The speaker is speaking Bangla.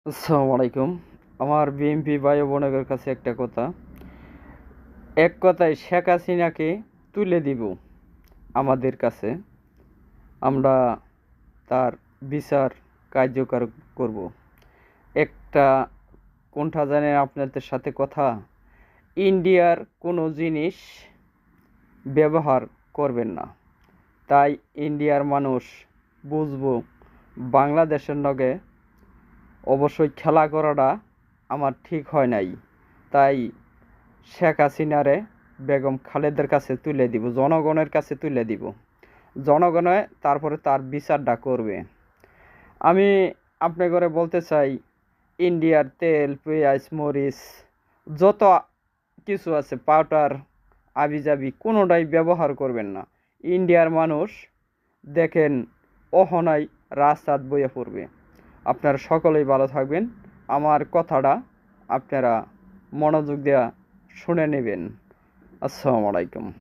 আসসালামু আলাইকুম। আমার বিএনপি ভাই বোনেদের কাছে একটা কথা, এক কথায় শেখ হাসিনাকে তুলে দিব আমাদের কাছে। আমরা তার বিচার কার্যকর করব। একটা কোনটা জানেন আপনাদের সাথে কথা, ইন্ডিয়ার কোনো জিনিস ব্যবহার করবেন না। তাই ইন্ডিয়ার মানুষ বুঝবো বাংলাদেশের লগে অবশ্যই খেলা করাটা আমার ঠিক হয় নাই। তাই শেখ হাসিনারে বেগম খালেদার কাছে তুলে দিব, জনগণের কাছে তুলে দিব। জনগণে তারপরে তার বিচারটা করবে। আমি আপনি করে বলতে চাই, ইন্ডিয়ার তেল, পেঁয়াজ, মরিচ, যত কিছু আছে, পাউডার, আবিজাবি কোনোটাই ব্যবহার করবেন না। ইন্ডিয়ার মানুষ দেখেন অহনাই রাস্তাত বইয়া পড়বে। আপনারা সকলেই ভালো থাকবেন। আমার কথাটা আপনারা মনোযোগ দেওয়া শুনে নেবেন। আসসালামু আলাইকুম।